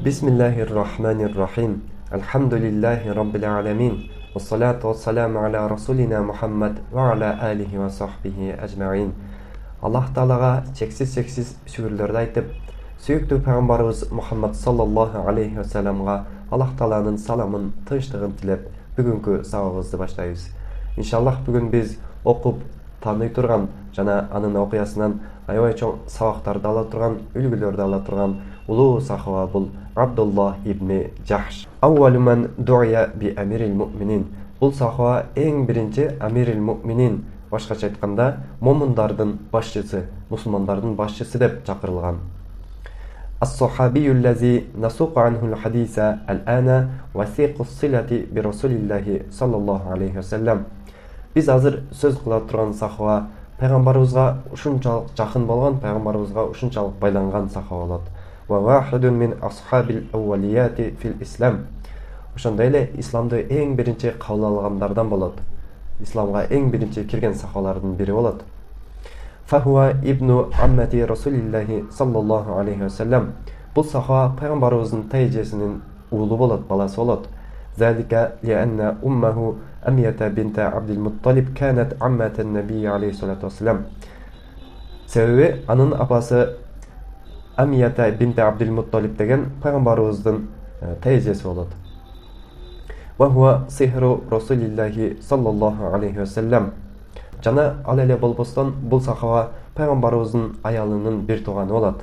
Bismillahirrahmanirrahim. Elhamdülillahi Rabbil alemin. Ve salatu ve selamu ala Rasulina Muhammed ve ala alihi ve sahbihi ecma'in. Allah Ta'alaga çeksiz şükürler aytıp, süyüktü Peygamberimiz Muhammed sallallahu aleyhi ve sellem'ga Allah Ta'alanın salamın, tınçlığın tilep, bugünkü sabahımızды başlayız. İnşallah bugün biz okup tanıy turgan jana anın okuyasынан aябай чоң сабактарды ала турган, үлгүлөрдү ала турган улуу сахаба бул Абдулlah ibn Jahsh. Awwalu man du'iya bi amiril mu'minin. Бул сахаба эң биринчи Амирил Му'минин, башкача айтканда, момундардын башчысы, мусулмандардын башчысы деп чакырылган. الصحابي الذي نسوق عنه الحديث الآن وثيق الصلة برسول الله صلى الله عليه وسلم. Biz азыр сөз кыла турган сахаба Пайгамбарыбызга ушунчалык жакын болгон, Пайгамбарыбызга ушунчалык байланган сахаба болот. Ва вахидун мин асхабил аввалияти фил ислам. Ошондой эле исламды эң биринчи кабыл алгандардан болот. Исламга эң биринчи кирген сахабалардын бири болот. Фахуа ибну аммати Расулиллахи саллаллаху алейхи ва саллям. Бул сахаба Пайгамбарыбыздын тайжесинин уулу болот, баласы болот. Залика лианна уммаху Амията бинт Абдул Мутталиб канат амматан набий алейхи салату вассалам. Себеби анын апасы Амията бинт Абдул Мутталиб деген Пайгамбарыбыздын тайжеси болот. Ва хуа сихру Расулиллахи саллаллаху алейхи ва саллям. Жана ал эле болбостон бул сахаба Пайгамбарыбыздын аялынын бир тууганы болот.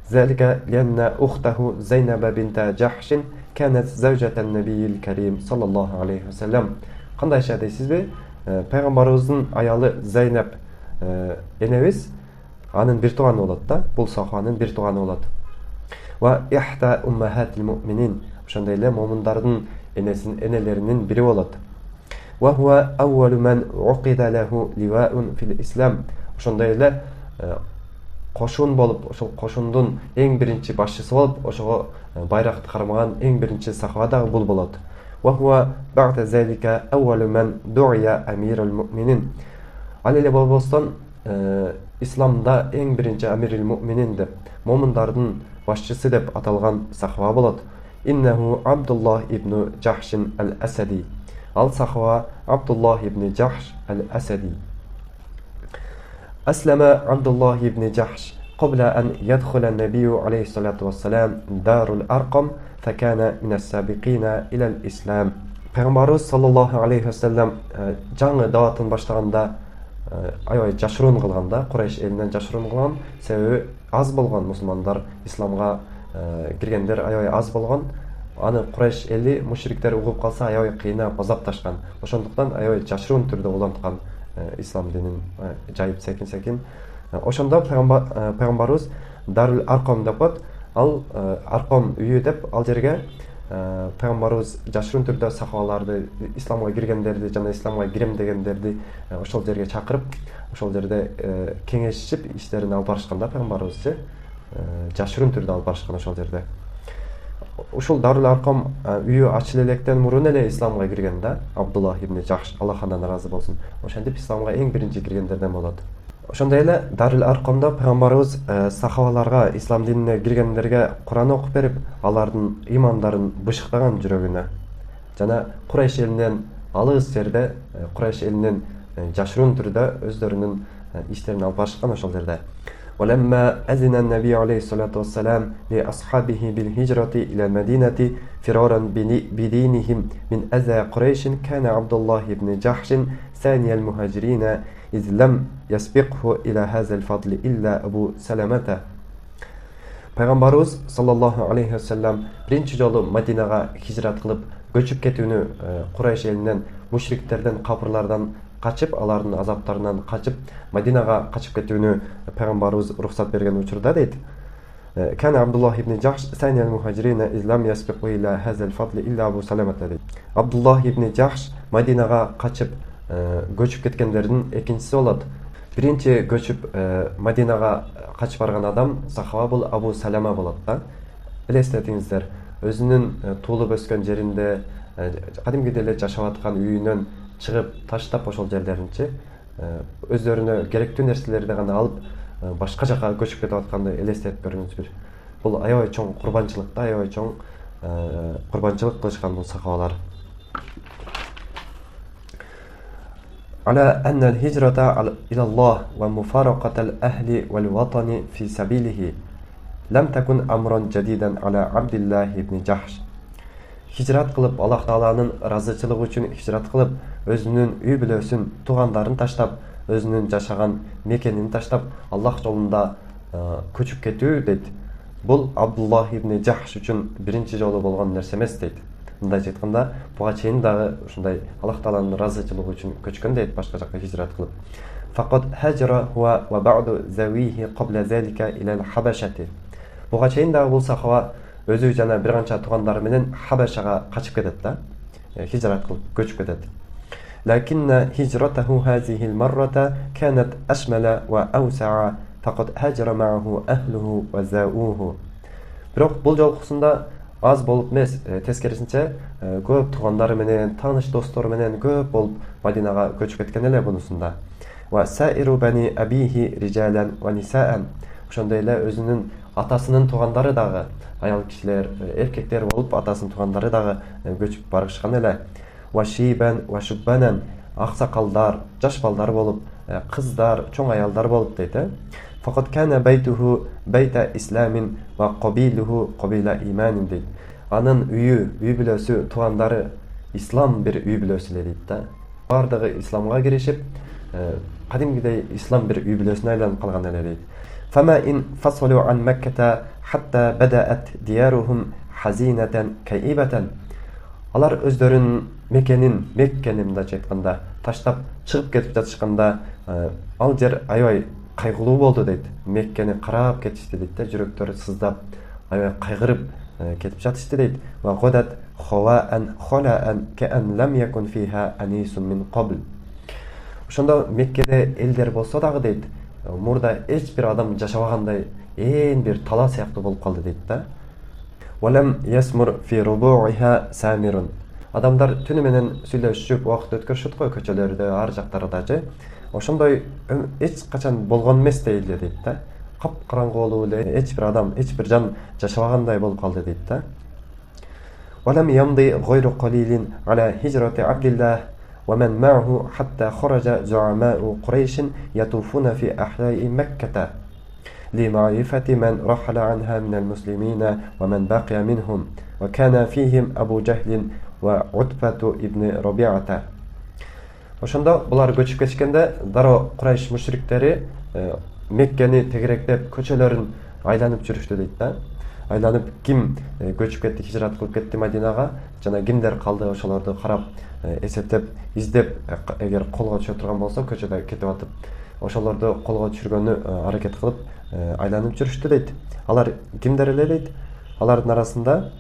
Залика лианна ухтаху Зайнаба бинт Жахшин كانت زوجة النبي الكريم صلى الله عليه وسلم. Кандай дейсизби? Пайгамбарыбыздын аялы Зайнаб энебиз анын бир тууганы болот да. Бул сахабанын бир тууганы болот. Ва ихта уммахатил муъминин. Ошондой эле момундардын энелеринин бири болот. Ва хуа аввалу ман уқида лаху ливаун фил ислам. Ошондой эле кошун болуп, ошол кошундун эң биринчи башчысы болуп, ошого байракты кармаган эң биринчи сахаба дагы бул болот. Ва хуа ба'да залика аввалу ман ду'ия амирул му'минин. Ал эле болбостон исламда эң биринчи Амирил Му'минин деп, момундардын башчысы деп аталган сахаба болот. Иннаху Абдулlah ibn Jahsh al-Asadi. Ал сахаба Абдулlah ibn Jahsh al-Asadi. أسلم عبد الله بن جحش قبل أن يدخل النبي عليه الصلاة والسلام دار الأرقم فكان من السابقين إلى الإسلام. Пайгамбарыбыз саллаллаху алейхи ва саллям жаңы даватын баштаганда аябай жашыруун кылганда, Курайш элинен жашыруун кылган, себеби аз болгон мусулмандар исламга киргендер аябай аз болгон. Аны Курайш эли мушриктер угуп калса аябай кыйнап азапташкан. Ошондуктан аябай жашыруун түрдө уланткан ислам динин жайып секин. Ошондо Пайгамбарыбыз Дарул Арком деп коет. Ал Арком үйү деп ал жерге Пайгамбарыбыз жашыруун түрдө сахабаларды, исламга киргендерди жана исламга кирем дегендерди ошол жерге чакырып, ошол жерде кеңешип иштерин алып барышканда Пайгамбарыбыз жашыруун түрдө алып барышкан ошол жерде. Ушул Дарул Арком үйү ачыла электен мурун эле исламга кирген да, Абдулlah ibn Jahsh, Аллахтан ыраазы болсун. Ошентип исламга эң биринчи киргендерден болот. Ошондой эле Дарул Аркомдо Пайгамбарыбыз сахабаларга, ислам динине киргендерге Куран окуп берип, алардын имандарын бышыктаган жүрөгүнө. Жана Курайш элинен алыс жерде, Курайш элинен жашыруун түрдө өздөрүнүн иштерин алып барышкан ошол жерде. ولما أذن النبي عليه الصلاة والسلام لأصحابه بالهجرة إلى المدينة فرارا بدينهم من أذى قريش كان عبد الله بن جحش ثاني المهاجرين إذ لم يسبقه إلى هذا الفضل إلا أبو سلمة. Пайгамбарыбыз саллаллаху алейхи ва саллям биринчи жолу Мадинага хижрат кылып көчүп кетүүнү Курайш элинен, мушриктерден, капырлардан качып, алардын азаптарынан качып, Мадинага качып кетүүнү Пайгамбарыбыз уруксат берген учурда дейт. Кана Абдулlah ibn Jahsh сани al-muhajirin излам ясбиqu ila hadha al-fadl illa Abu Salamata дейт. Абдулlah ibn Jahsh Мадинага качып көчүп кеткендердин экинчиси болот. Биринчи көчүп Мадинага качып барган адам сахаба бул Абу Салама болот да. Элестетиңиздер, өзүнүн туулуп өскөн жеринде, кадимгидей эле жашап аткан үйүнөн чыгып таштап ошол жерлеринчи өздөрүнө керектүү нерселерди гана алып башка жака көчүп кетип атканды элестетип көрүңүзбүр. Бул аябай чоң курбанчылыкта, аябай чоң курбанчылык кылышкан бул сахабалар. على أن الهجرة إلى الله ومفارقة الأهل والوطن في سبيله لم تكن أمرا جديدا على عبد الله بن جحش. Hicrat qilib, Alloh taolaning roziligi uchun hicrat qilib, o'zining uy бүлөсүн, туугандарын таштап, өзүнүн жашаган мекенин таштап, Аллах жолунда көчүп кетүү дейт. Бул Абдуллах ибн Жахш үчүн биринчи жолу болгон нерсе эмес дейт. Мындай айтканда, буга чейин дагы ушундай Аллах тааланын розылыгы үчүн көчкөн дейт, башка жакка hicrat кылып. Faqat hajra huwa wa ba'du zawihi qabla zalika ila al-habashati. Буга чейин дагы бул сахаба өзү жана бир канча туугандары менен Хабашага качып кетет да. Hicrat кылып көчүп кетет. Lakinna hijratahu hadhihi al-marrata kanat ashmala wa awsa'a faqad hajara ma'ahu ahluhu wa za'uhu. Бирок бул жолкусунда аз болуп эмес, тескерисинче көп туугандары менен, тааныш достору менен көп болуп Мадинага көчүп кеткен эле бунусунда. Wa sa'iru bani abihi rijalan wa nisa'an. Ошондой эле өзүнүн атасынын туугандары дагы, аял кишилер, эркектер болуп, атасынын туугандары дагы көчүп барышкан эле. Wa shiban wa shubbanan. Аксакалдар, жаш балдар болуп, кыздар, чоң аялдар болуп дейт. Faqat kana baytuhu bayta islamin wa qabiluhu qabila imanin deyt. Анын үйү, үй бүлөсү, туугандары ислам бир үй бүлөсү эле дейт да. Бардыгы исламга киришип, кадимгидей ислам бир үй бүлөсүнө айланып калган эле дейт. Fama in fasalu an Makkah hatta bada'at diyaruhum hazinatan ka'ibatan. Алар өздөрүнүн Меккени мындайча айтканда таштап чыгып кетип жатышканда, ал жер аябай кайгылуу болду дейт. Меккени карап кетишти дейт да, жүрөктөрү сыздап, аябай кайгырып кетип жатышты дейт. Ва гоdat khawa'an khala'an ka'an lam yakun fiha anisun min qabl. Ошондо Меккеде элдер болсо дагы дейт, мурда эч бир адам жашабагандай ээн бир тала сыяктуу болуп калды дейт да. Walam yasmur fi rubu'iha samirun. Адамдар түнү менен сүйлөшүп, убакыт өткөрүшөт го көчөлөрдө, ар жактардачы. Ошондой эч качан болгон эмес дейт да. Кап-караңгы болуп эле эч бир адам, эч бир жан жашабагандай болуп калды дейт да. Walam yamdi ghayru qalilin ala hijrati Abdullah wa man ma'ahu hatta kharaja zu'ama'u Quraysh yatufuna fi ahya'i Makkah لمعرفة من رحل عنها من المسلمين ومن بقي منهم وكان فيهم أبو جهل وعتبة ابن ربيعة. Ошондо булар көчүп кетишкенде дароо Курайш мушриктери Меккени тегеректеп көчөлөрүн айланып жүрүштү дейт да. Айланып ким көчүп кетти, hicrat кылып кетти Мадинага, жана кимдер калды, ошолорду карап, эсептеп, издеп, эгер колго түшө турган болсо көчөдө кетип атып, ошолорду колго түшүргөнү аракет кылып айланып жүрүштү дейт. Алар кимдер эле дейт? Алардын арасында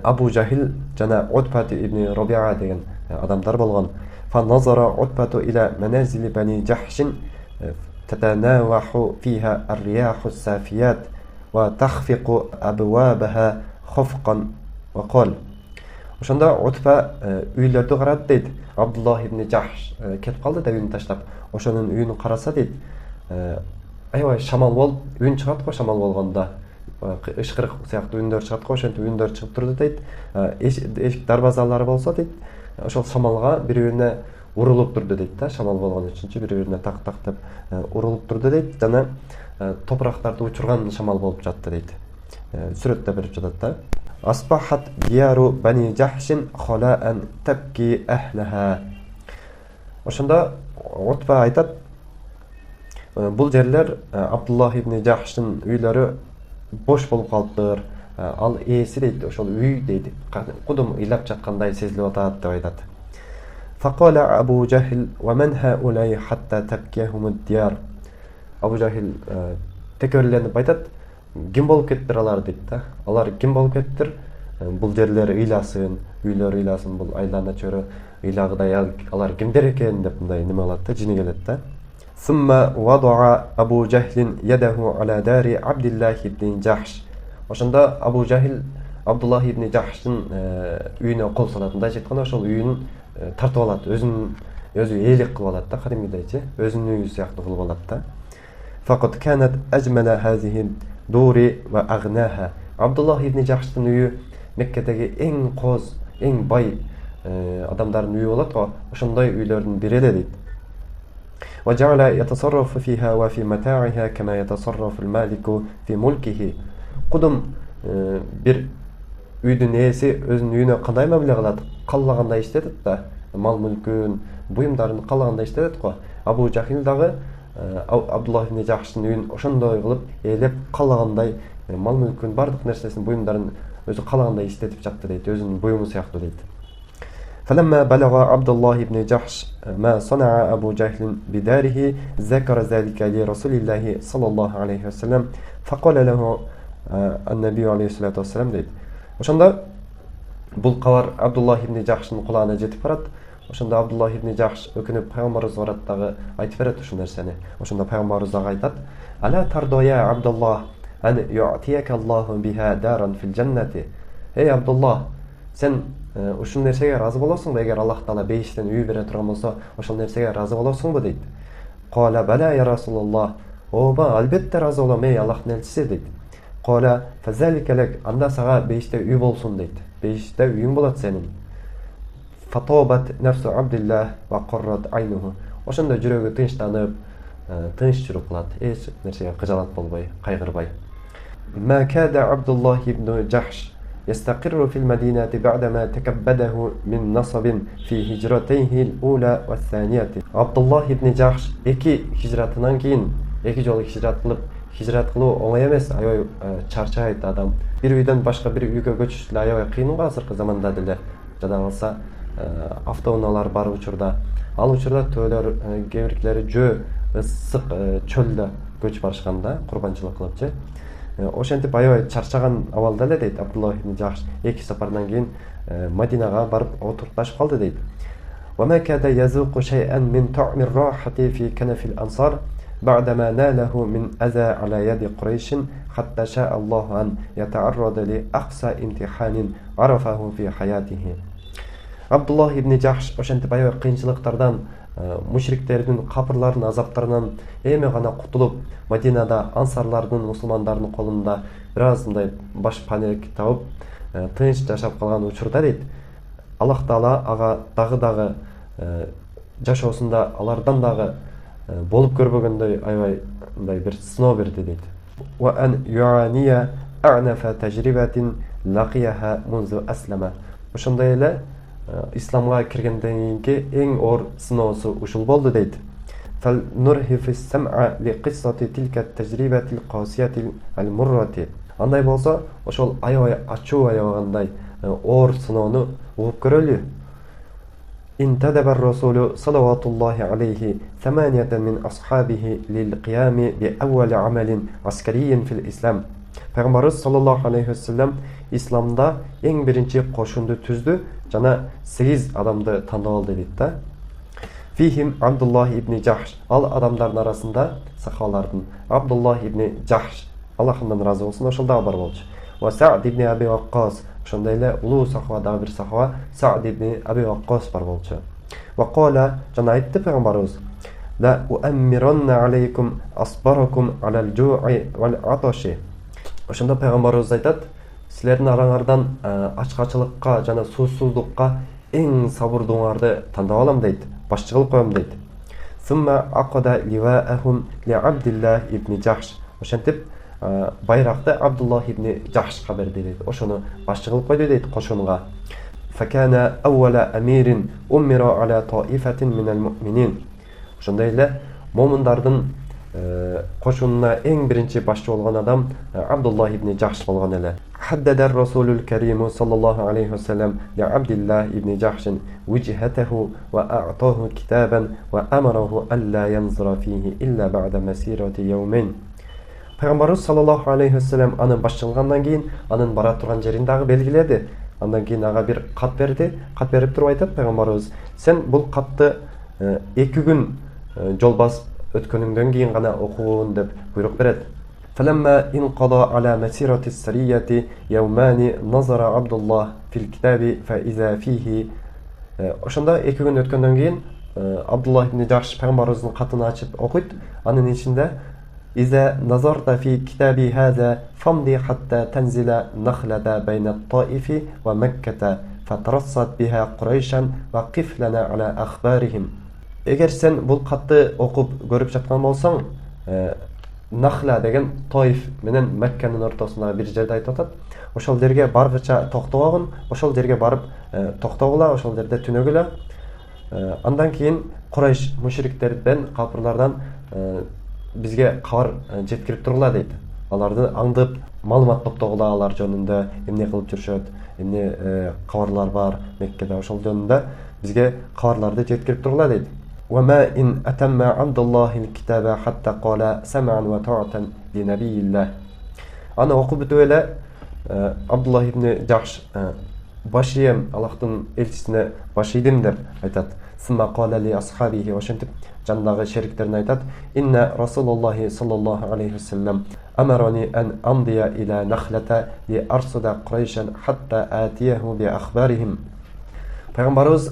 Абу Жахил жана Утбат ибн Рабиа деген адамдар болгон. Fa nazara Utbatu ila manazil bani Jahshin tatanawahu fiha ar-riyah as-safiyat wa takhfiqu abwabaha khafqan wa qala. Ошондо Утба үйлөрдү карап дейт. Абдуллах ибн Жахш кетип калды да үйүн таштап. Ошонун үйүн караса дейт. Аябай шамал болуп, үн чыгат го шамал болгондо. Ышкырык сыяктуу үндөр чыгат го, ошентип үндөр чыгып турду дейт. Эшик дарбазалары болсо дейт, ошол шамалга бири-бирине урулуп турду дейт да. Шамал болгон үчүнчү бири-бирине так-так деп урулуп турду дейт. Жана топурактарды учурган шамал болуп жатты дейт. Сүрөттө берип жатат да. Asbahat diyaru bani Jahshin khala'an tabki ahlaha. Ошондо Утба айтат, бул жерлер Абдуллах ибн Жахштын үйлөрү бош болуп калыптыр. Ал ээси дейт, ошол үй дейт, кудум ыйлап жаткандай сезилип атат деп айтат. Faqala Abu Jahl wa man ha'ulai hatta tabkihum ad-diyar. Абу Жахил текөрлөнүп айтат, ким болуп кеттир алар дейт да. Алар ким болуп кеттир? Бул жерлер ыйласын, үйлөр ыйласын, бул айлана чөрө ыйлагыдай алар кимдер экен деп мындай неме алат да, жини келет да. Summa wada'a Abu Jahl yadahu ala dari Abdullah ibn Jahsh. Ошондо Абу Жахил Абдуллах ибн Жахштын үйүнө кол салат. Мындай айтканда, ошол үйүн тартып алат, өзү ээлик кылып алат да, кадимгидейчи, өзүнүн үйү сыяктуу кылып алат да. Faqat kanat ajmala hadhihi дури ва агнаха. Абдуллах ибн Жахштың үйі Меккедегі ең қоз, ең бай адамдардың үйі болады ғой, ошондай үйлердің бири дейт. وجعل يتصرف فيها وفي متاعها كما يتصرف المالك في ملكه. Кудум бир үйдүн ээси өзүнүн үйүнө кандай мамиле кылат, каллагандай иштетет да, мал мүлкүн, буюмдарын каллагандай иштетет го. Абу Жахил дагы Абдуллах ибн Жахштын үйүн ошондой кылып ээлеп каллагандай мал мүлкүн, бардык нерсесин, буюмдарын өзү каллагандай иштетип жатты дейт, өзүнүн буюму сыяктуу дейт. فلما بلغ عبد الله بن جحش ما صنع أبو جهل بداره ذكر ذلك لرسول الله صلى الله عليه وسلم فقال له النبي عليه الصلاة والسلام deydi. Ошондо бул кабар Абдуллах ибн Жахштын кулагына жетип барат. Ошондо Абдуллах ибн Жахш өкүнүп пайгамбарыбыз барат дагы айтып берет ушул нерсени. Ошондо пайгамбарыбыз дагы айтат: "Ала тардоя Абдуллах ан ю'тияка Аллаху биха даран фил джаннати." Эй Абдуллах, сен ушул нерсеге разы болосуңбу? Эгер Аллах Таала бейиштен үй бере турган болсо, ошол нерсеге разы болосуңбу дейт. Кала бала я Расулуллах. Ооба, албетте разы болом, эй Аллахтын элчиси дейт. Кала фазалика лак, анда сага бейиште үй болсун дейт. Бейиште үйүң болот сенин. Фатобат нафсу Абдуллах ва qarrat айнуху. Ошондо жүрөгү тынчтанып, тынч жүрүп калат. Эч нерсеге кыжалат болбой, кайгырбай. Ма када Абдуллах ибн Жахш يستقر في المدينة بعدما تكبده من نصب في هجرتيه الأولى والثانية. Абдуллах ибн Жахш эки хижратынан кийин, эки жолу хижрат кылуу оңой эмес, аябай чарчайт адам. Бир үйдөн башка бир үйгө көчүш деле аябай кыйын го азыркы заманда деле. Жада калса автоунаалар бар учурда. Ал учурда төөлөр, кээ биркилери жөө, ысык чөлдө көчүп барышканда, курбанчылык кылыпчы. Ошентип аябай чарчаган абалда эле дейт Абдуллах ибн Жахш. Эки сапардан кийин Мадинага барып отурукташып калды дейт. وما كاد يذوق شيئا من طعم الراحة في كنف الأنصار بعدما ناله من أذى على يد قريش حتى شاء الله أن يتعرض لأقصى امتحان عرفه في حياته. Абдуллах ибн Жахш ошентип аябай кыйынчылыктардан, мушриктердин капырлардын азаптарынан эми гана кутулуп, Мадинада ансарлардын, мусулмандардын колунда бир аз мындай баш панек табып, тынч жашап калган учурда дейт, Аллах Таала ага дагы жашоосунда алардан дагы болуп көрбөгөндөй аябай мындай бир сыноо берди дейт. Wa an yu'aniya a'nafa tajribatin laqiyaha munzu aslama. Ошондой эле исламга киргенден кийинки эң оор сыноосу ушул болду дейт. Фал нурхифис сам'a ли qissati tilka tajribati al-qasiyati al-murrati. Андай болсо, ошол аябай ачуу аябагандай оор сыноону угуп көрөлү. انتدب الرسول صلوات الله عليه 8 من أصحابه للقيام بأول عمل عسكري في الإسلام. Пайгамбарыбыз саллаллаху алейхи ва саллям исламда эң биринчи кошунду түздү жана 8 адамды тандап алды дейт да. Фихим Абдуллах ибн Жахш. Ал адамдардын арасында сахабалардын Абдуллах ибн Жахш, Аллахтан разы болсун, ошол дагы бар болчу. Ва Саъд ибн Аби Ваккас. Ошондой эле улуу сахаба дагы бир сахаба Саъд ибн Аби Ваккас бар болчу. Ва кала, жана айтты пайгамбарыбыз: "Ла уаммиранна алейкум асбаракум алал жу'i вал аташи." Ошондо пайгамбарыбыз айтат: "Силердин араңардан ачкачылыкка жана суусуздукка эң сабырдууңарды тандап алам" дейт. Башчы кылып коем дейт. Сумма акада ливаахум ли Абдуллах ибн Жахш. Ошентип байракты Абдуллах ибн Жахшка берди дейт. Ошону башчы кылып койду дейт кошунга. Факана аввала амирин уммира ала таифатин минал муъминин. Ошондой эле момундардын кошунуна эң биринчи башчы болгон адам Абдуллах ибн Жахш болгон эле. Хаддада Расулул Карим саллаллаху алейхи ва саллям ли Абдуллах ибн Жахш вижхатаху ва а'таху китабан ва амараху алла янзура фиhi илля ба'да масирати яумин. Пайгамбарыбыз саллаллаху алейхи ва саллям анын башчылыгандан кийин анын бара турган жерин дагы белгиледи. Андан кийин ага бир кат берди. Кат берип туруп айтат пайгамбарыбыз: "Сен бул катты 2 күн жол басып өткөнүңдөн кийин гана окугун" деп буйрук берет. فلما انقضى على مسيرة السرية يومان نظر عبد الله في الكتاب فإذا فيه. Ошондо 2 күн өткөндөн кийин Абдуллах ибн Жахш пайгамбарыбыздын катын ачып окуйт. Анын ичинде إذا نظرت في كتابي هذا فامضي حتى تنزل نخلة بين الطائف ومكة فترصد بها قريشا وقف لنا على أخبارهم. Егер сен бұл қатты оқып көріп жатқан болсаң, Нахла деген Тайф менен Меккенин ортосунда бир жерде айтып атат. Ошол жерге баргыча токтогон, ошол жерге барып токтогула, ошол жерде түнөгүлө. Андан кийин Курайш мушриктерден, капырлардан бизге кабар жеткирип тургула дейт. Аларды аңдып маалымат топтогула, алар жөнүндө эмне кылып жүрүшөт, эмне кабарлар бар Меккеде, ошол жөнүндө бизге кабарларды жеткирип тургула дейт. وما إن أتم عبد الله الكتاب حتى قال سمعا وطاعة لنبي الله. أنا وقبت ولا عبد الله بن جحش باشيم Аллахтын элчисине башидим деп айтат. ثم قال لأصحابه وشنتب جندагы шериктерине айтат: إن رسول الله صلى الله عليه وسلم أمرني أن أمضي إلى نخلة لأرصد قريشا حتى آتيه بأخبارهم. Пайгамбарыбыз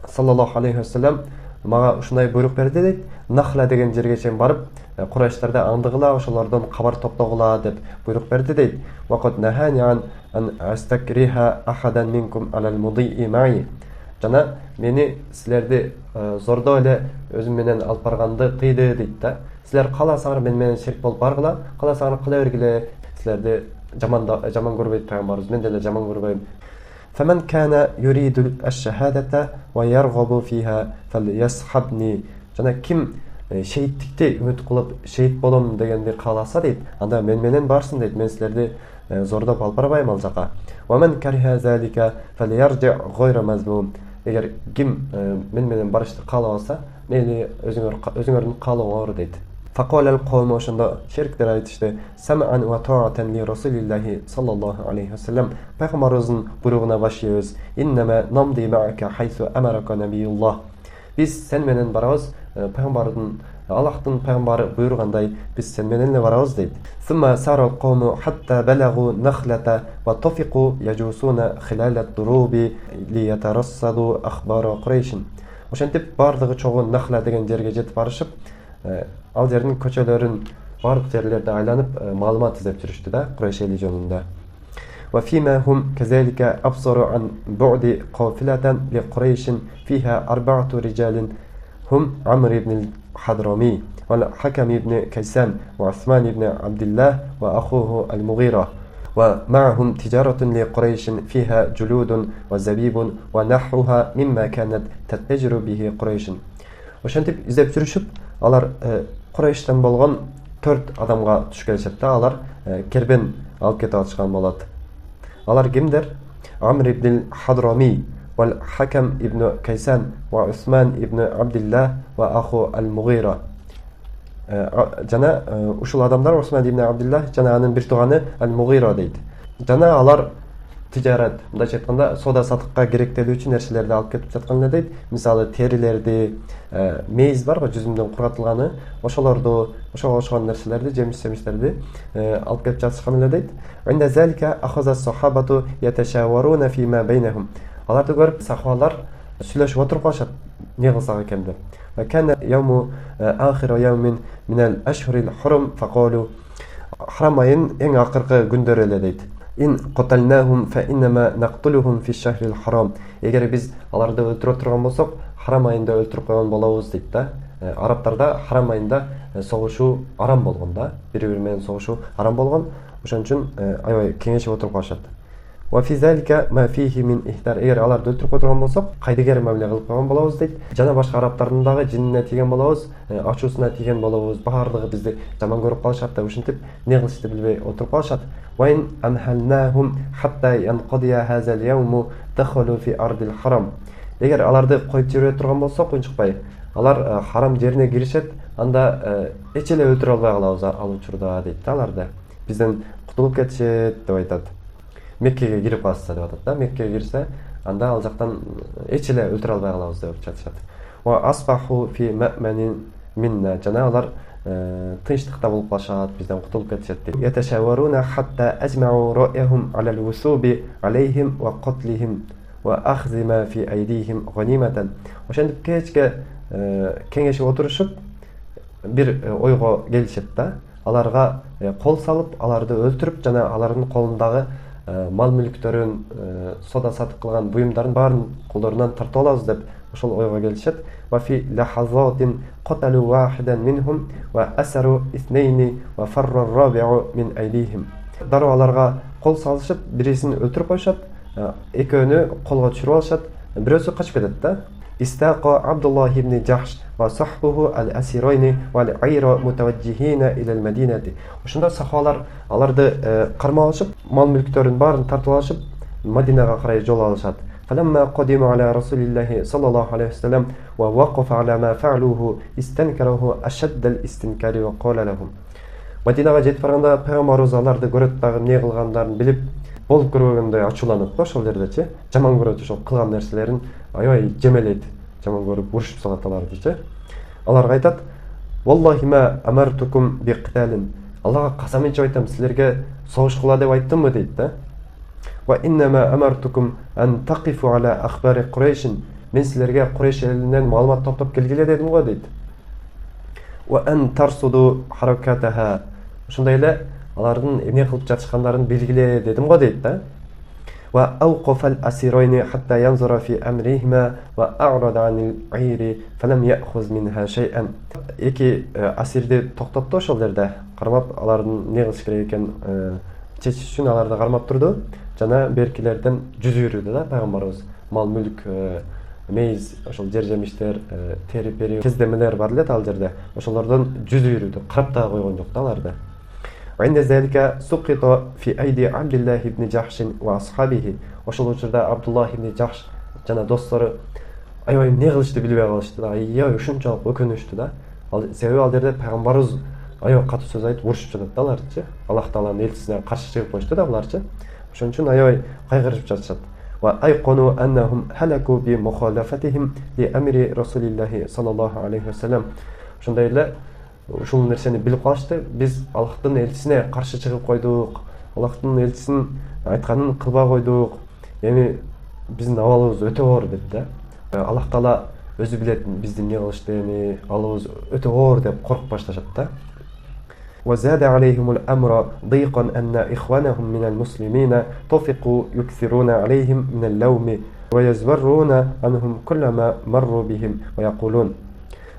саллаллаху алейхи ва саллям мага ушундай буйрук берди дейт. Нахла деген жерге чейин барып, Курайштарды аңдыгыла, ошолордон кабар топтогула деп буйрук берди дейт. Вакыт нахани ан астакриха ахадан минкум алал мудии маи. Жана мени силерди зордо эле өзүм менен алып барганды кыйды дейт да. Силер каласаңар мен менен шерик болуп баргыла, каласаңар кыла бергиле. Силерди жаман көрбөйт пайгамбарыбыз, мен деле жаман көрбөйм. فمن كان يريد الشهادة ويرغب فيها فليصحبني. Жана ким шейиттикти үмүт кылып шейит болом дегенди кааласа дейт, анда мен менен барсын дейт. Мен силерди зордоп алып барбайм ал жака. ومن كره ذلك فليرجع غير مذموم. Эгер ким мен менен барышты каалабаса, мени өзүңөрдүн каалооңор дейт. فقال القوم ошондо шериктер айтышты: سمعا وطاعة لرسول الله صلى الله عليه وسلم. Пайгамбарыбыздын буйругуна башыйбыз. إنما نمضي معك حيث أمرك نبي الله. Биз сен менен барабыз, пайгамбардын Аллахтын пайгамбары буйругандай биз сен менен эле барабыз дейт. ثم سار القوم حتى بلغوا نخلة وطفقوا يجوسون خلال الدروب ليترصدوا أخبار قريش. Ошентип бардыгы чогуу Нахла деген жерге жетип барышып, ал жердин көчөлөрүн бардык жерлерде айланып маалымат издеп жүрүштү да Курайш эли жөнүндө. وفيما هم كذلك أبصروا عن بعد قافلة لقريش فيها 4 رجال هم عمرو بن الحضرمي والحكم بن كيسان وعثمان بن عبد الله وأخوه المغيرة ومعهم تجارة لقريش فيها جلود وزبيب ونحوها مما كانت تتجر به قريش. Ошентип издеп жүрүшүп, алар Курайштан болгон 4 адамга туш келишет да, алар кербен алып кетип атышкан болот. Алар кимдер? Амр ибн Хадрами вал Хакам ибн Кайсан ва Усман ибн Абдилlah ва аху ал-Мугира. Жана ушул адамдар Усман ибн Абдилlah жана анын бир тууганы ал-Мугира дейт. Жана алар тижарат, мындайча айтканда, соода сатыкка керектелүүчү нерселерди алып кетип жаткан эле дейт. Мисалы терилерди, мейиз барбы, жүзүмдөн кургатылганы, ошолорду, ошого окшогон нерселерди, жемиш-жемиштерди алып кетип жатышкан эле дейт. Инда залика ахаза сахабату яташаваруна фима бейнахум. Аларды көрүп сахабалар сүйлөшүп отуруп калышат, эмне кылсак экен деп. Ва кана яуму ахиру яумин минал ашхурил хурум факалу. Харам айын эң акыркы күндөрү эле дейт. إن قتلناهم فإنما نقتلهم في الشهر الحرام. Эгер биз аларды өлтүрө турган болсок, харам айында өлтүрүп койгон болобуз дейт да. Арабтарда харам айында согушуу арам болгон да, бири-бири менен согушуу арам болгон. Ошон үчүн аябай кеңешип отуруп калышат. Wa fi zalika ma fihi min ihdar. Эгер аларды өлтүрүп койгон болсок, кайдыгер мамиле кылып койгон болобуз дейт. Жана башка арабтардын дагы жинине тийген болобуз, ачуусуна тийген болобуз. Баардыгы бизди жаман көрүп калышат деп ушинтип эмне кылышты билбей отуруп калышат. Wa in amhalnahum hatta yanqadiya hadha al-yawm dakhalu fi ardil haram. Эгер аларды коюп жибере турган болсок, унчукпай, алар харам жерине киришет, анда эч эле өлтүрө албай калабыз ал учурда дейт аларды. Бизден кутулуп кетишет деп айтат. Меккеге кирип калса деп атат да. Меккеге кирсе, анда ал жактан эч эле өлтүрө албай калабыз деп жатышат. Ва асбаху фи мa'manin minna. Жана алар тынчтыкта болуп калышат, бизден кутулуп кетишет дейт. Яташаваруна хатта ажмa'u ra'yahum 'ala al-wusubi 'alayhim wa qatlihim wa akhdhi ma fi aydihim ghanimatan. Ошентип кечке кеңешип отурушуп бир ойго келишет да. аларга кол салып, аларды өлтүрүп, жана алардын колундагы мал мүлктөрүн, сода сатып кылган буюмдардын баарын колдорунан тартып алабыз деп ошол ойго келишет. Ва фи лахазатин qatalu wahidan minhum wa asaru ithnayn wa farra ar-rabi'u min aydihim. Дароо аларга кол салышып, бирисин өлтүрүп коюшат, экөөнү колго түшүрүп алышат, бирөөсү качып кетет да. Истаqa Abdullah ibn Jahsh wa sahbuhu al-asirayn wal-ayra mutawajjihina ila al-madinati. Ошондо сахабалар аларды кармап алышып, мал мүлктөрүн баарын тартып алышып, Мадинага карай жол алышат. فلما قدموا على رسول الله صلى الله عليه وسلم ووقف على ما فعلوه استنكره أشد الاستنكار وقال لهم. Мадинага жетип барганда пайгамбарыбыз аларды көрөт дагы эмне кылгандарын билип, болуп көрбөгөндөй ачууланып ошол жердечи, жаман көрөт ошол кылган нерселерин аябай жемелейт, жаман көрүп урушуп салат алардычы. Аларга айтат: "Валлахи ма амартукум биqtalin." Аллага касам ичип айтам, силерге согуш кыла деп айттымбы дейт да. "Ва иннама амартукум ан тaqifu ala akhbari Quraysh." Мен силерге Курайш элинен маалымат топтоп келгиле дедим го дейт. "Ва ан тарсуду harakataha." Ошондой эле алардын эмне кылып жатышкандарын белгиле дедим го дейт да. "Ва awqafa al-asirayni hatta yanzura fi amrihima wa a'rada 'anil 'ayri falam ya'khuz minha shay'an." Эки асирди токтотту ошол жерде, кармап алардын эмне кылыш керек экен чечиш үчүн аларды кармап турду. Жана беркилерден жүз үйрүдү да пайгамбарыбыз. Мал мүлк, мейиз, ошол жер жемиштер, тери пери, кездемелер бар эле ал жерде. Ошолордон жүз үйрүдү, карап да койгон жок да аларды. عند ذلك سقط في أيدي عبد الله بن جحش وأصحابه. ошол учурда Абдуллах ибн Жахш жана достору аябай эмне кылышты билбей калышты да. Аябай ушунчалык өкүнүштү да. Себеби ал жерде пайгамбарыбыз аябай катуу сөз айтып урушуп жатат да аларчы. Аллах тааланын элчисине каршы чыгып коюшту да буларчы. Ошон үчүн аябай кайгырып жатышат. Ва айкону аннахум халаку би мухалафатихим ли амри Расулиллахи саллаллаху алейхи ва саллям. Ошондой эле ушул нерсени билип калышты. Биз Аллахтын элчисине каршы чыгып койдук. Аллахтын элчисинин айтканын кылбай койдук. Эми биздин абалыбыз өтө оор деп да. Аллах таала өзү билет биздин эмне кылышты, эми алыбыз өтө оор деп коркуп башташат да. وزاد عليهم الأمر ضيقا أن إخوانهم من المسلمين طفقوا يكثرون عليهم من اللوم ويزورون عنهم كلما مروا بهم ويقولون.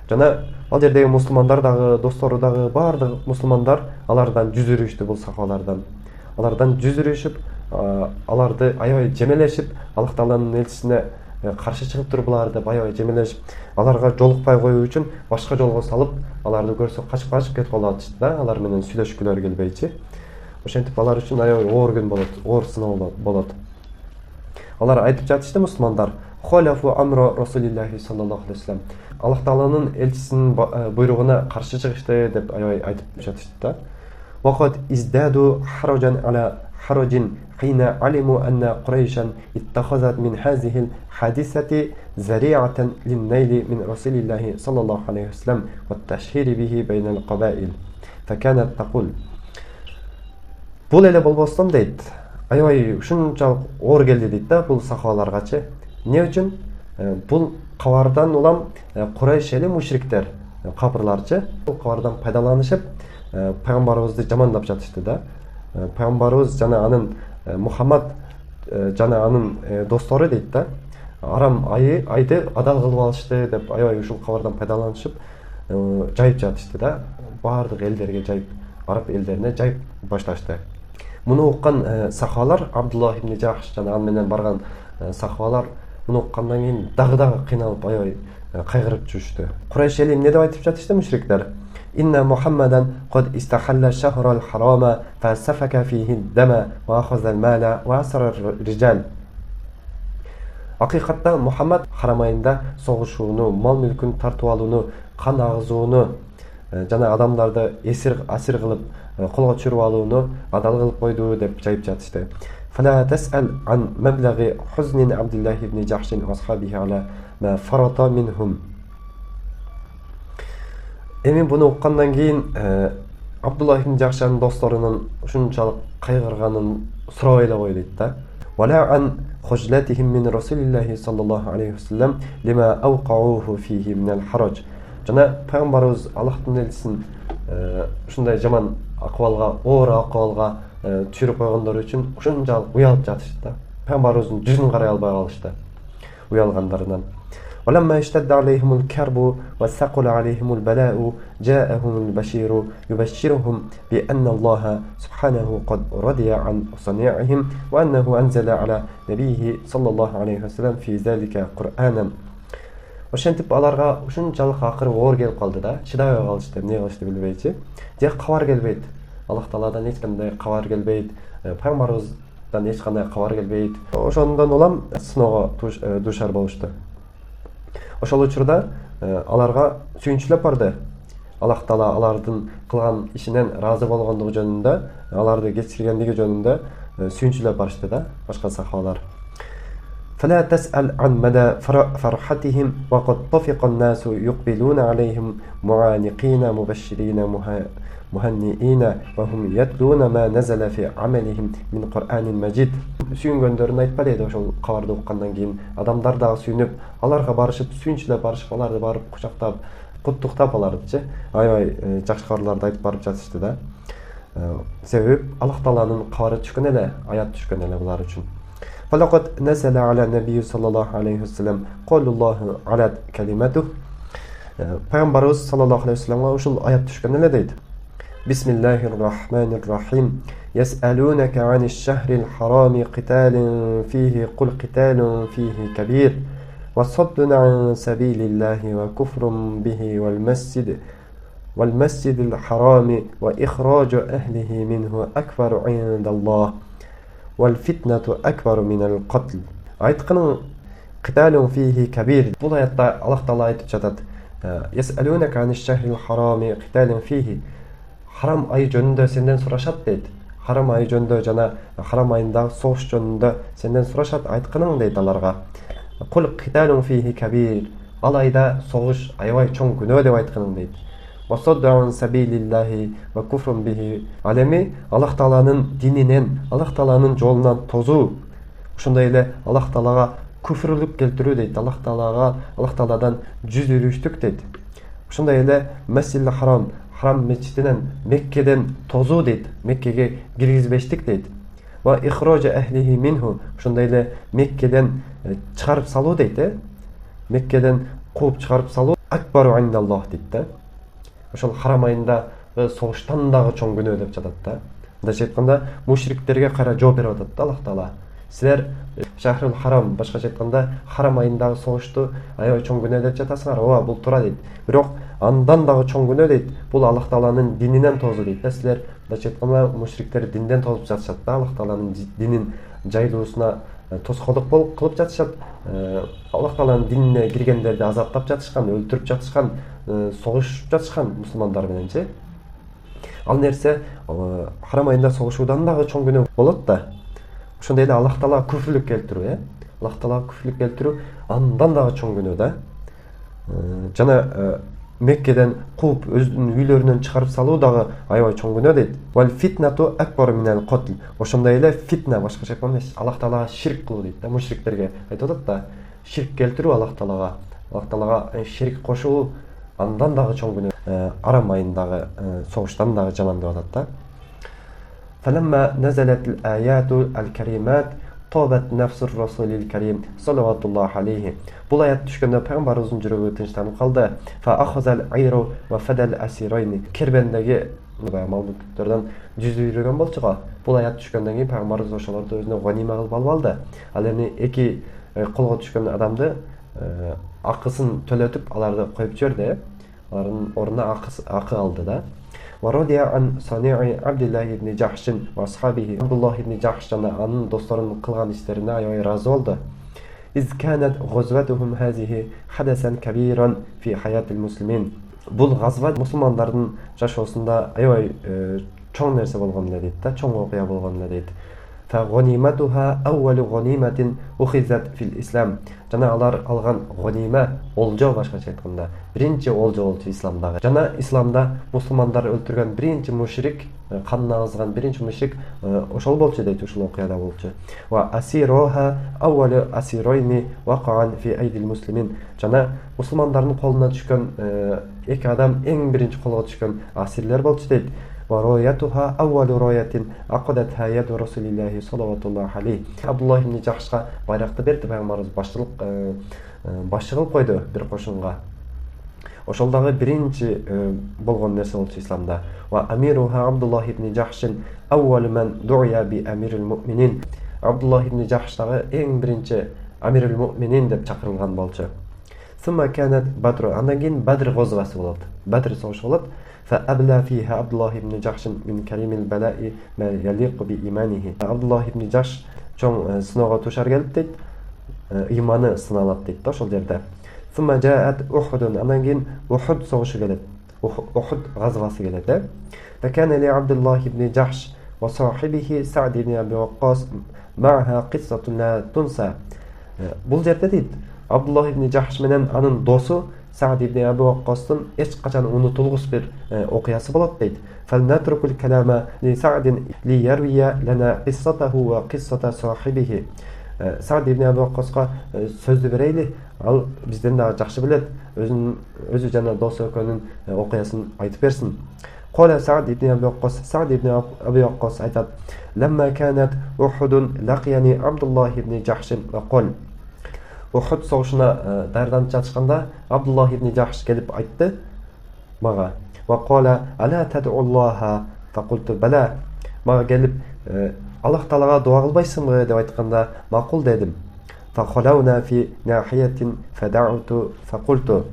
Жана ал жердеги мусулмандар дагы, достору дагы, баардык мусулмандар алардан жүз үрүштү бул сахабалардан. Алардан жүз үрүшүп, аларды аябай жемелешип, Аллах тааланын элчисине каршы чыгып туруп булар деп аябай жемелешип, аларга жолукпай коюу үчүн башка жолго салып, аларды көрсө качып кетип калатышты да, алар менен сүйлөшкүлөр келбейчи. Ошентип алар үчүн аябай оор күн болот, оор сыноо болот. Алар айтып жатышты мусулмандар: "Холафу амро Расулиллахи саллаллаху алейхи ва саллям." Аллах тааланын элчисинин буйругуна каршы чыгышты деп аябай айтып жатышты да. "Вакат издаду хараджан ала хараджин хина алиму анна Qurayshan ittakhazat min hazihi al-hadisati zari'atan lin-nail min Rasulillahi sallallahu alayhi wa sallam wa at-tashhir bihi bayna al-qaba'il. Fakanat taqul." Бул эле болбостон дейт. Аябай ушунчалык оор келди дейт да бул сахабаларгачы. Эмне үчүн? Бул кабардан улам Курайш эли мушриктер, капырларчы, бул кабардан пайдаланышып пайгамбарыбызды жамандап жатышты да. Пайгамбарыбыз жана анын Мухаммад жана анын достору дейт да. Арам айды адал кылып алышты деп аябай ушул кабардан пайдаланышып жайып жатышты да. Баардык элдерге жайып, араб элдерине жайып башташты. Муну уккан сахабалар, Абдуллах ибн Жахш жана аны менен барган сахабалар муну уккандан кийин дагы кыйналып аябай кайгырып жүрүштү. Курайш эли эмне деп айтып жатышты мушриктер? "Инна Мухаммадан qad istahalla ash-shahra al-harama fa safaka fihi ad-dama wa akhadha al-mala wa asara ar-rijal." Акыйкатта Мухаммад харамайында согушууну, мал мүлкүн тартып алууну, кан агызууну жана адамдарды асир кылып колго түшүрүп алууну адал кылып койду деп жайып жатышты. فلا تسأل عن مبلغ حزن عبد الله بن جحش وأصحابه على ما فرط منهم. Эми буну уккандан кийин Абдуллах ибн Жахшанын досторунун ушунчалык кайгырганын сурабай эле кой дейт да. ولا عن خجلتهم من رسول الله صلى الله عليه وسلم لما أوقعوه فيه من الحرج. Жана пайгамбарыбыз Аллахтын элчисин ушундай жаман акыбалга, оор акыбалга түшүрүп койгондор үчүн ушунчалык уялып жатышты да. Пайгамбарыбыздын жүзүн карай албай калышты уялгандарынан. ولما اشتد عليهم الكرب وثقل عليهم البلاء جاءهم البشير يبشرهم بأن الله سبحانه قد رضي عن صنيعهم وأنه أنزل على نبيه صلى الله عليه وسلم في ذلك قرآنا. Ошентип аларга ушунчалык акыры оор келип калды да, чыдабай калышты, эмне кылышты билбейчи. Же кабар келбейт. Аллах Тааладан эч кандай кабар келбейт, пайгамбарыбыздан эч кандай кабар келбейт. Ошондон улам сыноого дуушар болушту. Ошол учурда аларга сүйүнчүлөп барды. Аллах Таала алардын кылган ишинен разы болгондугу жөнүндө, аларды кечиргендиги жөнүндө сүйүнчүлөп барышты да, башка сахабалар. فلا تسأل عن مدى فرحتهم وقد طفق الناس يقبلون عليهم معانقين مبشرين مهنئين وهم يتلون ما نزل في عملهم من قرآن مجيد. Сүйүнгөндөрүн айтпа дейт. Ошол кабарды уккандан кийин адамдар дагы сүйүнүп, аларга барышып, сүйүнчүлөп барышып, аларды барып кучактап, куттуктап алардычы. Аябай жакшы кабарларды айтып барып жатышты да. Себеби Аллах Тааланын кабары түшкөн эле, аят түшкөн эле булар үчүн. فلقد نزل على النبي صلى الله عليه وسلم قول الله على كلمته. Пайгамбарыбыз саллаллаху алейхи ва салламга ушул аят түшкөн эле дейт. Бисмиллахир рахманир рахим. يسألونك عن الشهر الحرام قتال فيه قل قتال فيه كبير وصد عن سبيل الله وكفر به والمسجد الحرام وإخراج أهله منه أكبر عند الله والفتنة أكبر من القتل. Айтканы قتال فيه كبير. Бул аятта Аллах Таала айтып жатат. يسألونك عن الشهر الحرام قتال فيه. Харам ай жөнүндө сенден сурашат дейт. Харам ай жөнүндө жана харам айындагы согуш жөнүндө сенден сурашат. Айтканың дейт аларга. Кул قتال فيه كبير. Ал айда согуш аябай чоң күнөө деп айтканың дейт. وصد سبيل الله وكفر به. Ал эми Аллах Тааланын дининен, Аллах Тааланын жолунан тозуу, ошондой эле Аллах Таалага күфрлүк келтирүү дейт. Аллах Тааладан жүз өрүштүк дейт. Ошондой эле Масжидил Харам, Харам мечитинен, Меккеден тозуу дейт. Меккеге киргизбештик дейт. Ва ихража ахлихи минху. Ошондой эле Меккеден чыгарып салуу дейт. Меккеден кууп чыгарып салуу акбару индаллах дейт да. Ошол харам айында согуштан дагы чоң күнөө деп жатат да. Мындайча айтканда, мушриктерге кайра жооп берип атат да Аллах Таала. Силер Шахрул Харам, башкача айтканда, харам айындагы согушту аябай чоң күнөө деп жатасыңар. Ооба, бул туура дейт. Бирок андан дагы чоң күнөө дейт. Бул Аллах Тааланын дининен тозуу дейт да. Силер мындайча айтканда, мушриктер динден тозуп жатышат да. Аллах Тааланын динин жайлуусуна тоскоолдук кылып жатышат. Аллах Тааланын динине киргендерди азаптап жатышкан, өлтүрүп жатышкан, согушуп жатышкан мусулмандар мененчи. Ал нерсе харам айында согушуудан дагы чоң күнөө болот да. Ошондой эле Аллах Таала күфрлүк келтирүү, Аллах Таала күфрлүк келтирүү андан дагы чоң күнөө да. Жана Меккеден кууп өзүнүн үйлөрүнөн чыгарып салуу дагы аябай чоң күнөө дейт. Вал фитнату акбар минал катл. Ошондой эле фитна, башкача айтканда, Аллах Таалага ширк кылуу дейт да. Мушриктерге айтып атат да, ширк келтирүү Аллах Таалага ширк кошуу андан дагы чоң күнөө. Арам айындагы согуштан дагы жаман деп атат да. فلما نزلت الآيات الكريمات طابت نفس الرسول الكريم صلوات الله عليه. Бул аят түшкөндө пайгамбарыбыздын жүрөгү тынчтанып калды. فأخذ العير وفدى الأسيرين. Кербендеги малдыктерден жүз үйрөгөн болчу го. Бул аят түшкөндөн кийин пайгамбарыбыз ошолорду өзүнө ганима кылып алып алды. Ал эми эки колго түшкөн адамды акысын төлөтүп аларды коюп жиберди. Алардын ордуна акы алды да. ورضي عن صنيع عبد الله بن جحش واصحابه. عبد الله بن جحش жана анын досторунун кылган иштерине аябай ыраазы болду. إذ كانت غزوتهم هذه حدثا كبيرا في حياة المسلمين. Бул газва мусулмандардын жашоосунда аябай чоң нерсе болгон эле дейт да, чоң окуя болгон эле дейт. فغنيمتها أول غنيمة أخذت في الإسلام. Жана алар алган гонима, олжо башкача айтканда, биринчи олжо болчу исламдагы. Жана исламда мусулмандар өлтүргөн биринчи мушрик, канын агызган биринчи мушрик ошол болчу дейт, ушул окуяда болчу. Ва асироха аввалу асиройни вакаан фи айдил муслимин. Жана мусулмандардын колуна түшкөн эки адам эң биринчи колго түшкөн асирлер болчу дейт. Ва роятуха аввалу роятин акадатха яду расулиллахи саллаллаху алейхи. Абдуллах ибн Жахшка байракты берди, пайгамбарыбыз башчы кылып койду бир кошунга. Ошол дагы биринчи болгон нерсе болчу исламда. Ва амируха Абдуллах ибн Жахшин аввалу ман ду'я би амирил муъминин. Абдуллах ибн Жахш дагы эң биринчи амирил муъминин деп чакырылган болчу. Сумма канат Бадр, андан кийин Бадр гозвасы болот. Бадр согушу болот. فأبلى فيها عبد الله بن جحش من كريم البلاء ما يليق بإيمانه. Абдуллах ибн Жахш чоң сыноого тушар келип дейт, ыйманы сыналат дейт да ошол жерде. ثم جاءت أحد, андан кийин Ухуд согушу келет. Ухуд газвасы келет. فكان لعبد الله بن جحش وصاحبه سعد بن أبي وقاص معها قصة لا تنسى. Бул жерде дейт, Абдуллах ибн Жахш менен анын досу Саад ибн Абу Ваккастын эч качан унутулгус бир окуясы болот дейт. فلنترك الكلام لسعد ليروي لنا قصته وقصة صاحبه. Саад ибн Абу Ваккаска сөздү берейли, ал бизден да жакшы билет, өзү жана досу экөөнүн окуясын айтып берсин. قال سعد ابن أبي وقاص, سعد ابن أبي وقاص айтат: لما كانت أحد لقيني عبد الله ابن جحش وقال. Ухуд согушуна даярданып жатышканда Абдуллах ибн Жахш келип айтты мага: "Ва кала ала тадуллаха", факулту бала. Мага келип Аллах Таалага дуа кылбайсыңбы деп айтканда макул дедим. Фахалауна фи нахиятин фадауту факулту.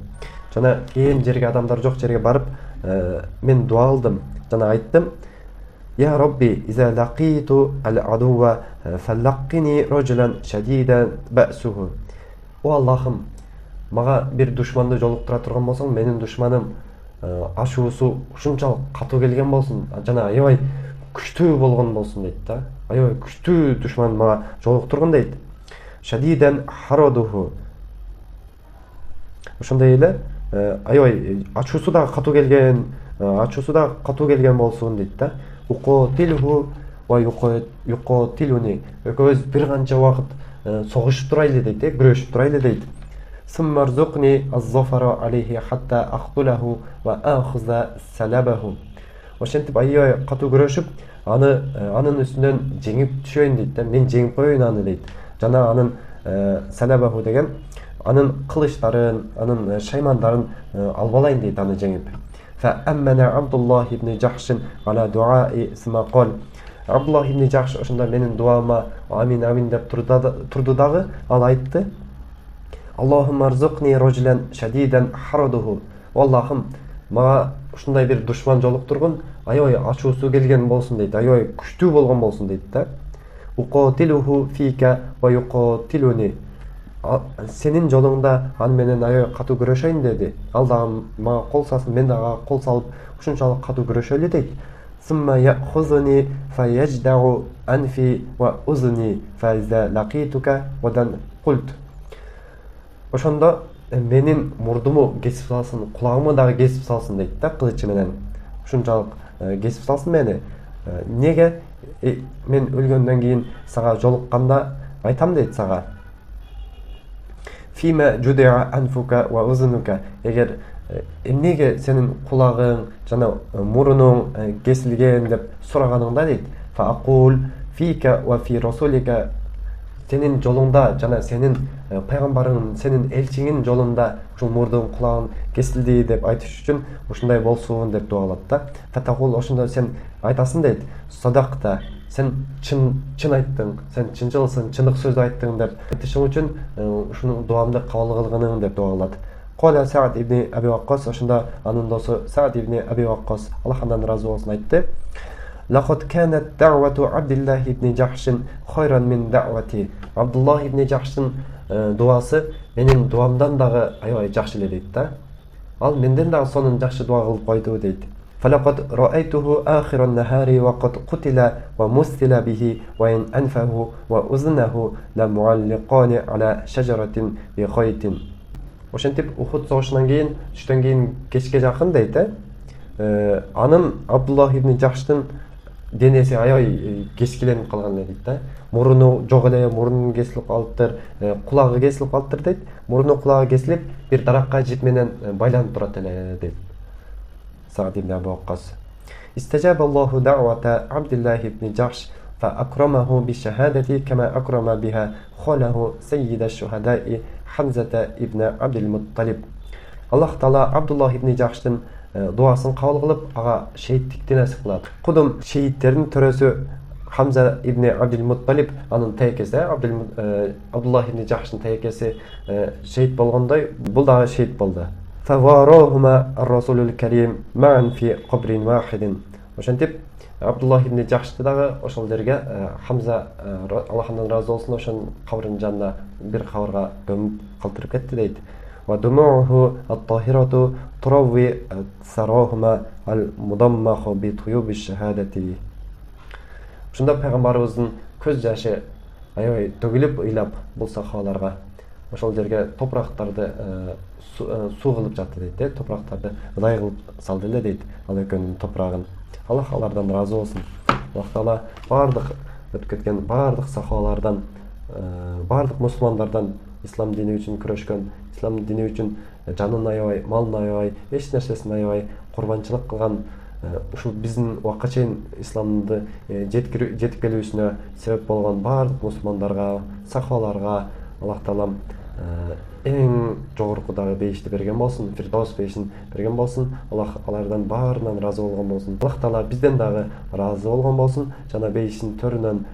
Жана ээн жерге, адамдар жок жерге барып мен дуа кылдым. Жана айттым: "Я Робби, иза лақиту ал-адува фаллақини раджулан шадидан бa'суху". О Аллахым, мага бир душманды жолуктура турган болсоң, менин душманым ашуусу ушунчалык катуу келген болсун, жана аябай күчтүү болгон болсун дейт да. Аябай күчтүү душман мага жолуктурган дейт. Шадидан харадуху. Ошондой эле аябай ачуусу да катуу келген, болсун дейт да. Уқотилху ва юқотилуни. Экөөбүз бир канча убакыт согушуп турайлы дейт, күрөшүп турайлы дейт. Суммарзукни аз-зафара алейхи хатта ахтулаху ва ахза салабаху. Ошентип аябай катуу күрөшүп, анын үстүнөн жеңип түшөйүн дейт да, мен жеңип коеюн аны дейт. Жана анын салабаху деген анын кылычтарын, анын шаймандарын албалайын дейт, аны жеңип. Фа аммана Абдуллах ибн Жахшин ала дуаи сма кал. Абдуллах ибн Жахш ошондо менин дуама амин амин деп турду дагы, ал айтты: "Аллахумма арзукни раджулан шадидан харадуху". Аллахым, мага ушундай бир душман жолуктургун, аябай ачуусу келген болсун дейт, аябай күчтүү болгон болсун дейт да. Уқотилуху фика ва юқотилуни. Сенин жолуңда аны менен аябай катуу күрөшөйүн деди. Ал дагы мага кол салсын, мен дагы кол салып ушунчалык катуу күрөшөлү дейт. Сумма яхузуни фаяждау анфи ва узни файза лaqituka вадан култ. Ошондо менин мурдуму кесип салсын, кулагымы дагы кесип салсын дейт да, кылычы менен. Ушунчалык кесип салсын мени. Неге? Мен өлгөндөн кийин сага жолукканда айтам дейт сага: "Фима жудиа анфука ва узунука". Эгер эмнеге сенин кулагың жана мурунуң кесилген деп сураганыңда дейт, фаакул фика ва фи расулика, сенин жолуңда жана сенин пайгамбарың, сенин элчиңин жолунда ушул мурдуң кулагың кесилди деп айтыш үчүн ушундай болсун деп дуа кылат да. Фатакул, ошондо сен айтасың дейт: "Садакта, сен чын айттың, сен чынчылсың, чындык сөздү айттың" деп айтышың үчүн ушуну дуамды кабыл кылгының деп дуа кылат. Кала Саад ибн Аби Ваккас, ошондо анын досу Саад ибн Аби Ваккас, Аллах андан ыраазы болсун, айтты: "Лакад канат даъвату Абдуллах ибн Жахшин хайран мин даъвати". Абдуллах ибн Жахшин дуасы менин дуамдан дагы аябай жакшы эле дейт да. Ал менден дагы сонун жакшы дуа кылып койду дейт. فلقد رأيته آخر النهار وقد قتل ومثل به وإن أنفه وأذنه لمعلقان على شجرة بخيط. Ошентип Ухуд согушунан кийин, түштөн кийин кечке жакын дейт, анын Абдуллах ибн Жахштын денеси аябай кескиленип калган эле дейт да. Мурunu жок эле, мурунун кесилип калыптыр, кулагы кесилип калыптыр дейт. Мурunu кулагы кесилип бир даракка жип менен байланып турат эле дейт. Саад ибн Аби Ваккас. استجاب الله دعوة عبد الله بن جحش فأكرمه بالشهادة كما أكرم بها خاله سيد الشهداء حمزة ابن عبد المطلب. Аллах Таала Абдуллах ибн Жахштын дуасын кабыл кылып, ага шейиттикти насип кылат. Кудум шейиттердин төрөсү Хамза ибн Абдул Мутталиб, анын тайкеси, Абдуллах ибн Жахштын тайкеси шейит болгондой, бул дагы шейит болду. فوارهما الرسول الكريم معا في قبر واحد. Ошентип Абдуллах ибн Жахшты дагы ошол жерге Хамза Аллахтан разы болсун ошонун кабрынын жанына бир кабырга көмүп калтырып кетти дейт. ودموعه الطاهرة تروي ثراهما المضمخ بطيوب الشهادة. Ушунда пайгамбарыбыздын көз жашы аябай төгүлүп ыйлап бул сахабаларга ошол жерге топурактарды суу кылып жатты дейт, топурактарды ыдай кылып салды эле дейт, ал экөөнүн топурагын. Аллах алардан разы болсун. Аллах Таала бардык өтүп кеткен бардык сахабалардан, бардык мусулмандардан ислам дини үчүн күрөшкөн, ислам дини үчүн жанын аябай, малын аябай, эч нерсесин аябай курбанчылык кылган, ушул биздин убакка чейин исламды жетип келүүсүнө себеп болгон бардык мусулмандарга, сахабаларга Аллах Таалам эң жогорку дагы бейишти берген болсун, Фирдавс бейишин берген болсун. Аллах алардан баарынан разы болгон болсун. Аллах Таала бизден дагы разы болгон болсун, жана бейишин төрүнөн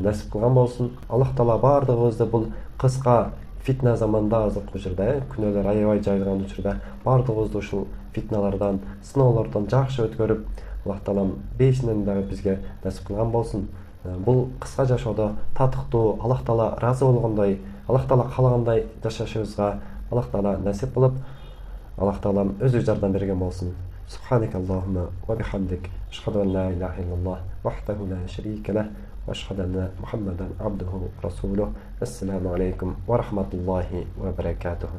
насип кылган болсун. Аллах Таала бардыгыбызды бул кыска фитна заманда, азыркы учурда, күнөөлөр аябай жайылган учурда бардыгыбызды ушул фитналардан, сыноолордон жакшы өткөрүп, Аллах Таалам бейишинен дагы бизге насип кылган болсун. Бул кыска жашоодо татыктуу, Аллах Таала разы болгондой, Аллах Таала каалагандай жашашыбызга Аллах Таала насип кылып, Аллах Таалам өзү жардам берген болсун. Субханакаллахумма ва бихамдик, ашхаду ан ла илаха иллаллах вахдаху ла шарика лах, ва ашхаду анна Мухаммадан абдуху ва расулух. Ассаламу алейкум ва рахматуллахи ва баракатуху.